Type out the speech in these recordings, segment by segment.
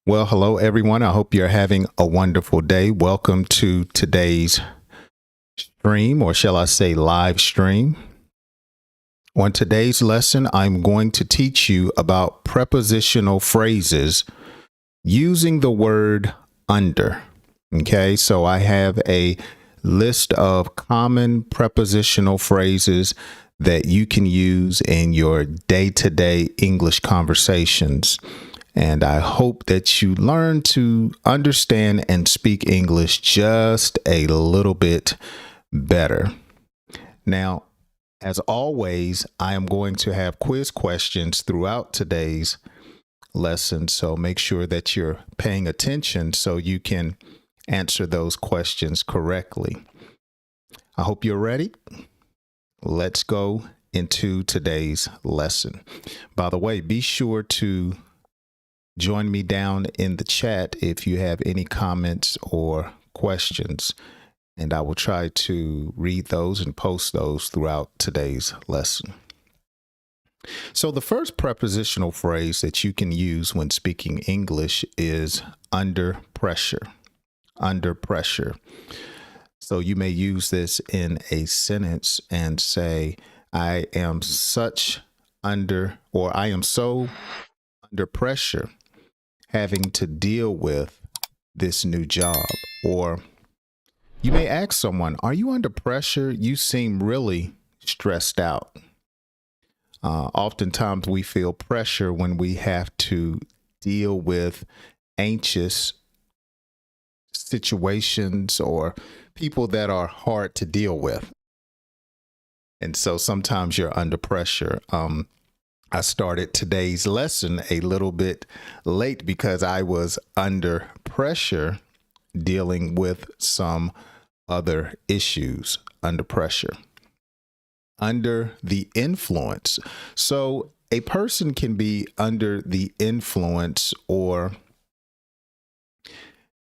Well, hello, everyone. I hope you're having a wonderful day. Welcome to today's stream, or shall I say live stream. On today's lesson, I'm going to teach you about prepositional phrases using the word under. Okay, so I have a list of common prepositional phrases that you can use in your day-to-day English conversations. And I hope that you learn to understand and speak English just a little bit better. Now, as always, I am going to have quiz questions throughout today's lesson. So make sure that you're paying attention so you can answer those questions correctly. I hope you're ready. Let's go into today's lesson. By the way, be sure to join me down in the chat if you have any comments or questions, and I will try to read those and post those throughout today's lesson. So the first prepositional phrase that you can use when speaking English is under pressure. Under pressure. So you may use this in a sentence and say, I am so under pressure having to deal with this new job. Or you may ask someone, are you under pressure? You seem really stressed out. Oftentimes we feel pressure when we have to deal with anxious situations or people that are hard to deal with. And so sometimes you're under pressure. I started today's lesson a little bit late because I was under pressure dealing with some other issues. Under pressure. Under the influence. So a person can be under the influence or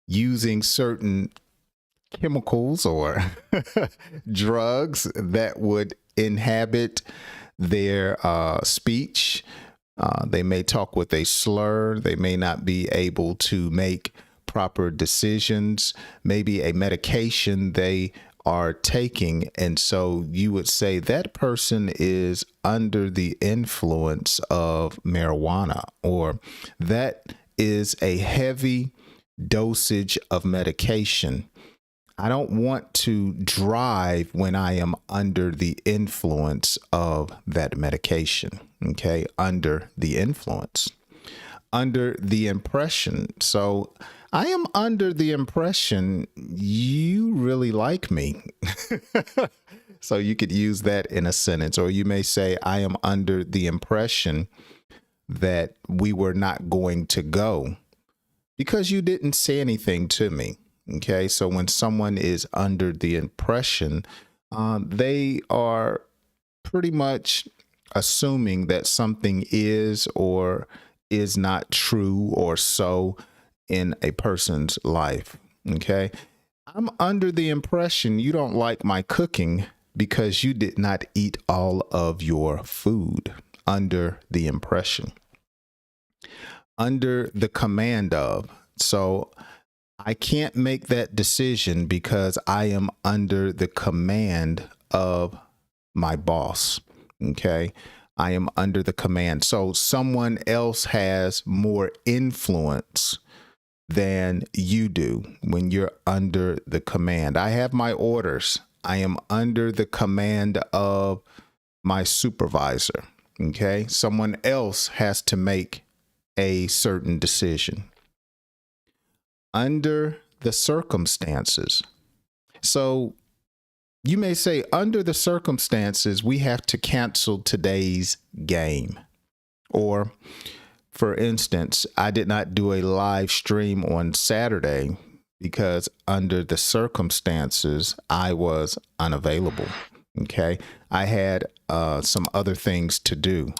using certain chemicals or drugs that would inhibit their speech. They may talk with a slur. They may not be able to make proper decisions. Maybe a medication they are taking. And so you would say that person is under the influence of marijuana, or that is a heavy dosage of medication. I don't want to drive when I am under the influence of that medication. Okay, under the influence. Under the impression. So I am under the impression you really like me. So you could use that in a sentence, or you may say, I am under the impression that we were not going to go because you didn't say anything to me. Okay, so when someone is under the impression, they are pretty much assuming that something is or is not true or so in a person's life. Okay, I'm under the impression you don't like my cooking because you did not eat all of your food. Under the impression. Under the command of. So I can't make that decision because I am under the command of my boss. Okay. I am under the command. So someone else has more influence than you do when you're under the command. I have my orders. I am under the command of my supervisor. Okay. Someone else has to make a certain decision. Under the circumstances. So you may say, under the circumstances, we have to cancel today's game. Or, for instance, I did not do a live stream on Saturday because under the circumstances, I was unavailable. Okay. I had some other things to do.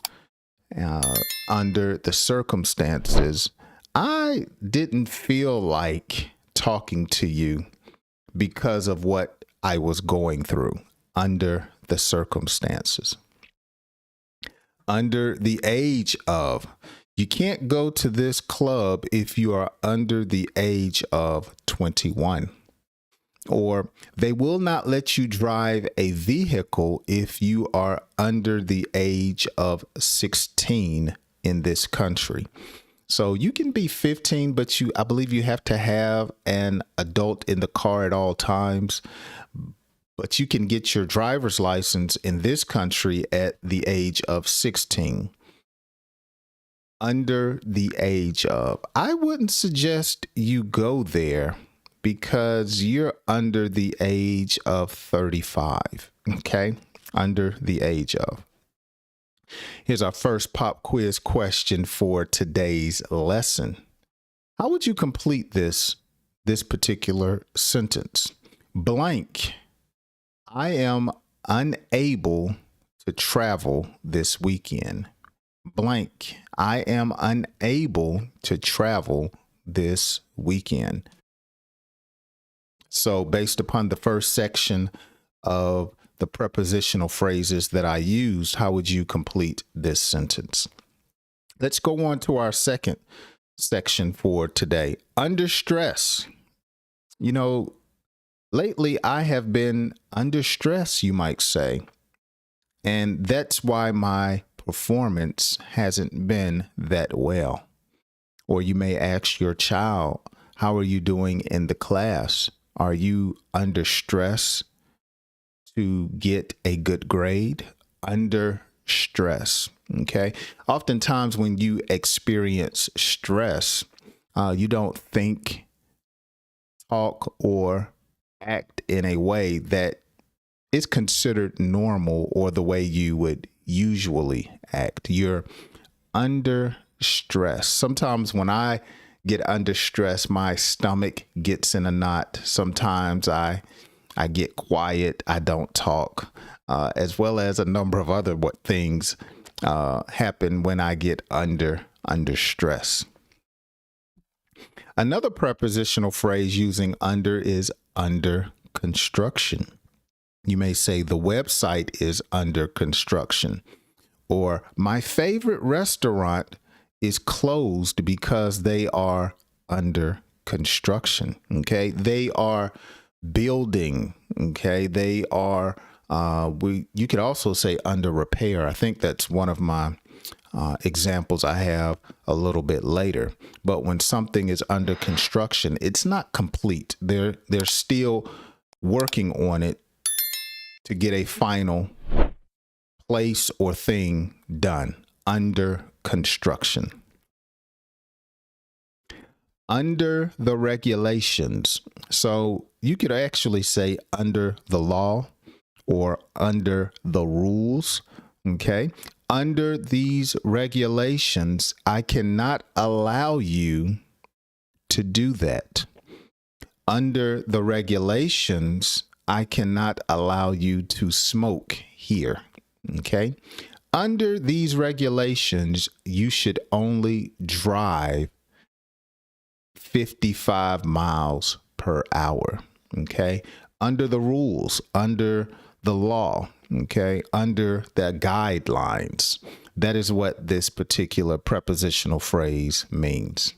Under the circumstances, I didn't feel like talking to you because of what I was going through. Under the circumstances. Under the age of. You can't go to this club if you are under the age of 21. Or they will not let you drive a vehicle if you are under the age of 16 in this country. So you can be 15, but I believe you have to have an adult in the car at all times. But you can get your driver's license in this country at the age of 16. Under the age of, I wouldn't suggest you go there because you're under the age of 35. Okay. Under the age of. Here's our first pop quiz question for today's lesson. How would you complete this particular sentence? Blank. I am unable to travel this weekend. Blank. I am unable to travel this weekend. So based upon the first section of the prepositional phrases that I used, how would you complete this sentence? Let's go on to our second section for today. Under stress. You know, lately I have been under stress, you might say, and that's why my performance hasn't been that well. Or you may ask your child, how are you doing in the class? Are you under stress to get a good grade? Under stress. Okay. Oftentimes when you experience stress, you don't think, talk, or act in a way that is considered normal or the way you would usually act. You're under stress. Sometimes when I get under stress, my stomach gets in a knot. Sometimes I get quiet. I don't talk, as well as a number of other things happen when I get under stress. Another prepositional phrase using under is under construction. You may say the website is under construction, or my favorite restaurant is closed because they are under construction. Okay. They are building. Okay. They are, you could also say under repair. I think that's one of my examples I have a little bit later. But when something is under construction, it's not complete. They're still working on it to get a final place or thing done. Under construction. Under the regulations. So you could actually say under the law or under the rules. Okay. Under these regulations, I cannot allow you to do that. Under the regulations, I cannot allow you to smoke here. Okay. Under these regulations, you should only drive 55 miles per hour. Okay. Under the rules, under the law. Okay. Under the guidelines. That is what this particular prepositional phrase means.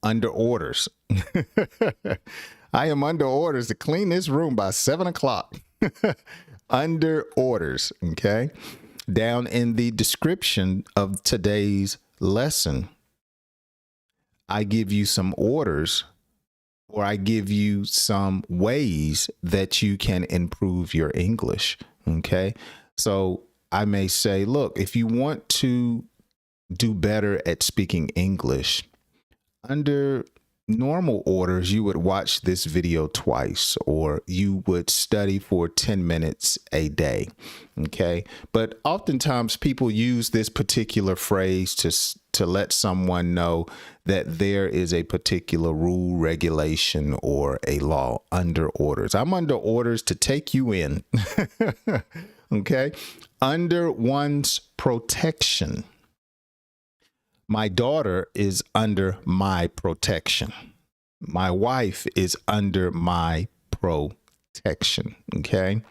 Under orders. I am under orders to clean this room by 7 o'clock. Under orders. Okay. Down in the description of today's lesson, I give you some orders, or I give you some ways that you can improve your English. Okay. So I may say, look, if you want to do better at speaking English, under normal orders, you would watch this video twice, or you would study for 10 minutes a day. Okay. But oftentimes people use this particular phrase to let someone know that there is a particular rule, regulation, or a law. Under orders. I'm under orders to take you in. Okay. Under one's protection. My daughter is under my protection. My wife is under my protection. Okay.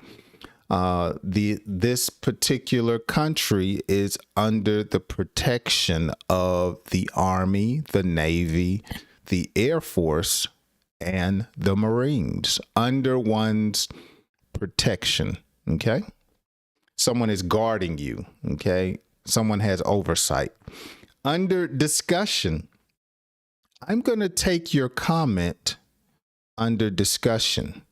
This particular country is under the protection of the Army, the Navy, the Air Force, and the Marines. Under one's protection. Okay. Someone is guarding you. Okay. Someone has oversight. Under discussion, I'm going to take your comment under discussion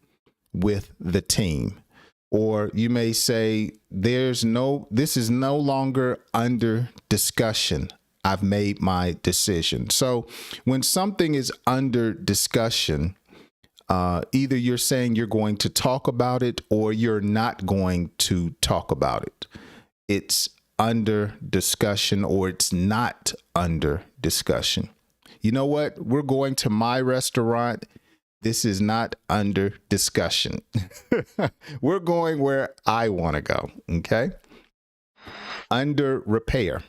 with the team. Or you may say, this is no longer under discussion. I've made my decision. So when something is under discussion, either you're saying you're going to talk about it or you're not going to talk about it. It's under discussion or it's not under discussion. You know what? We're going to my restaurant. This is not under discussion. We're going where I want to go. Okay. Under repair.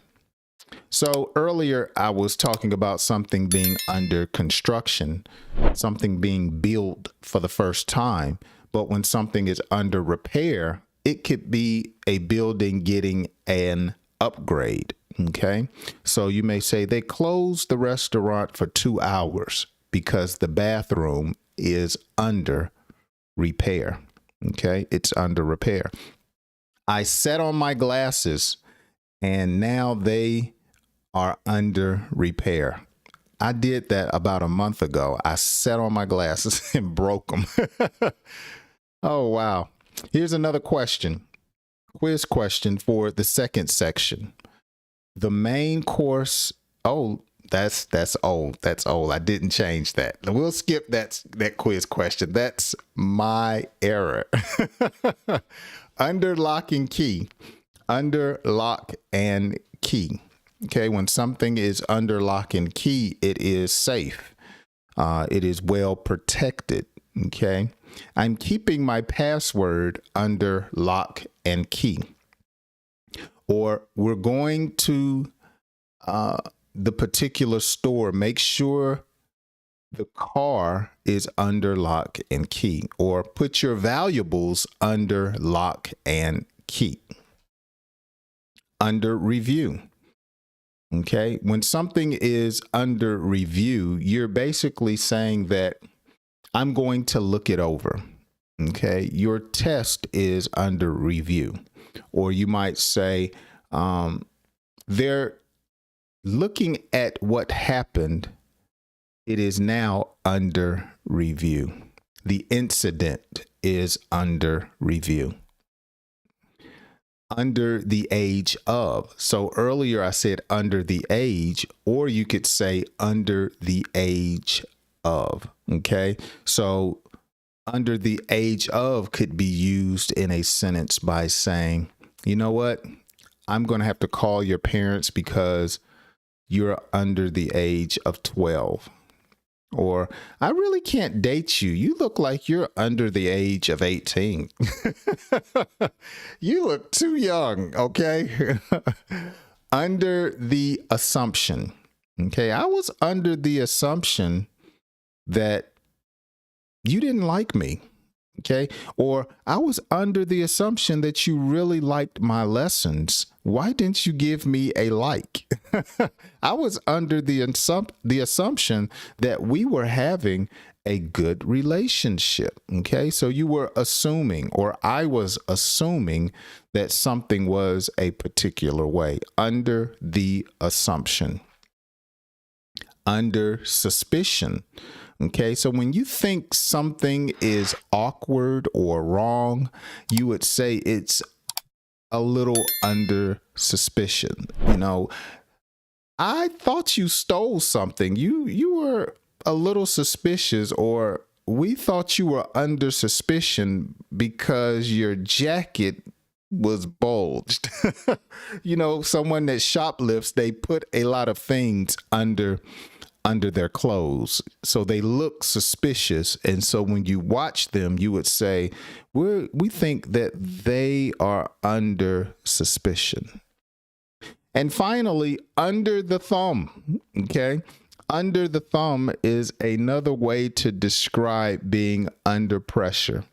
So earlier I was talking about something being under construction, something being built for the first time. But when something is under repair, it could be a building getting an upgrade. Okay. So you may say they closed the restaurant for 2 hours because the bathroom is under repair. Okay. It's under repair. I set on my glasses and now they are under repair. I did that about a month ago. I set on my glasses and broke them. Oh, wow. Here's another question. Quiz question for the second section. The main course. Oh, that's old. That's old. I didn't change that. We'll skip that quiz question. That's my error. Under lock and key. Under lock and key. Okay, when something is under lock and key, it is safe. It is well protected. Okay, I'm keeping my password under lock and key. Or we're going to the particular store. Make sure the car is under lock and key. Or put your valuables under lock and key. Under review. Okay, when something is under review, you're basically saying that I'm going to look it over. Okay, your test is under review. Or you might say they're looking at what happened. It is now under review. The incident is under review. Under the age of. So earlier I said under the age, or you could say under the age of. Okay. So under the age of could be used in a sentence by saying, you know what? I'm going to have to call your parents because you're under the age of 12. Or I really can't date you. You look like you're under the age of 18. You look too young. Okay. Under the assumption. Okay. I was under the assumption that you didn't like me. Okay. Or I was under the assumption that you really liked my lessons. Why didn't you give me a like? I was under the assumption that we were having a good relationship. Okay. So you were assuming, or I was assuming that something was a particular way. Under the assumption. Under suspicion. Okay, so when you think something is awkward or wrong, you would say it's a little under suspicion. You know, I thought you stole something. You were a little suspicious, or we thought you were under suspicion because your jacket was bulged. You know, someone that shoplifts, they put a lot of things under their clothes, so they look suspicious. And so when you watch them, you would say, we think that they are under suspicion. And finally, under the thumb. Okay. Under the thumb is another way to describe being under pressure.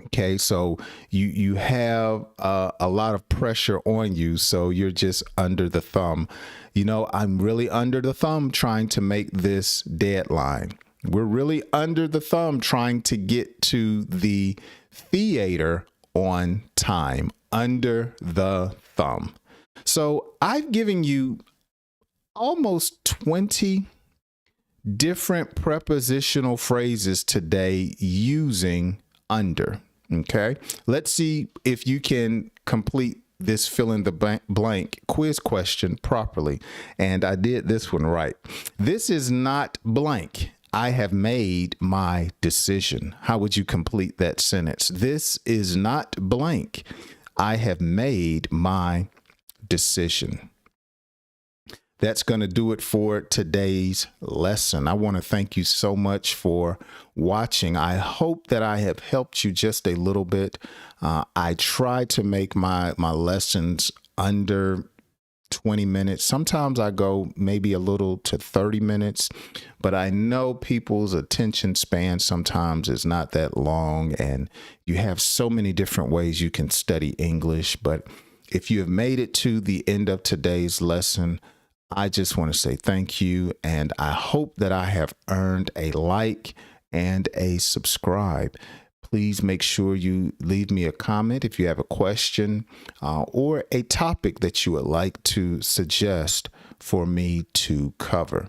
Okay, so you have a lot of pressure on you, so you're just under the thumb. You know, I'm really under the thumb trying to make this deadline. We're really under the thumb trying to get to the theater on time. Under the thumb. So I've given you almost 20 different prepositional phrases today using under. Okay, let's see if you can complete this fill in the blank quiz question properly. And I did this one right. This is not blank. I have made my decision. How would you complete that sentence? This is not blank. I have made my decision. That's going to do it for today's lesson. I want to thank you so much for watching. I hope that I have helped you just a little bit. I try to make my lessons under 20 minutes. Sometimes I go maybe a little to 30 minutes, but I know people's attention span sometimes is not that long, and you have so many different ways you can study English. But if you have made it to the end of today's lesson, I just want to say thank you, and I hope that I have earned a like and a subscribe. Please make sure you leave me a comment if you have a question or a topic that you would like to suggest for me to cover.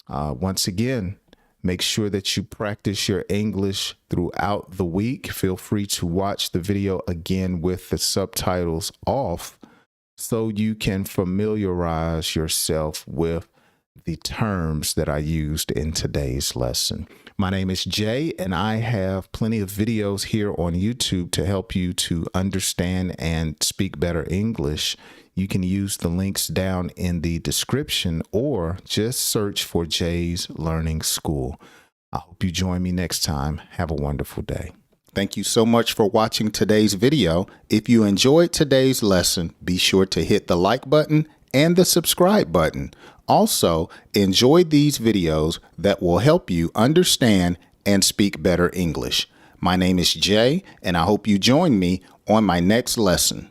Once again, make sure that you practice your English throughout the week. Feel free to watch the video again with the subtitles off, so you can familiarize yourself with the terms that I used in today's lesson. My name is Jay, and I have plenty of videos here on YouTube to help you to understand and speak better English. You can use the links down in the description or just search for Jay's Learning School. I hope you join me next time. Have a wonderful day. Thank you so much for watching today's video. If you enjoyed today's lesson, be sure to hit the like button and the subscribe button. Also, enjoy these videos that will help you understand and speak better English. My name is Jay, and I hope you join me on my next lesson.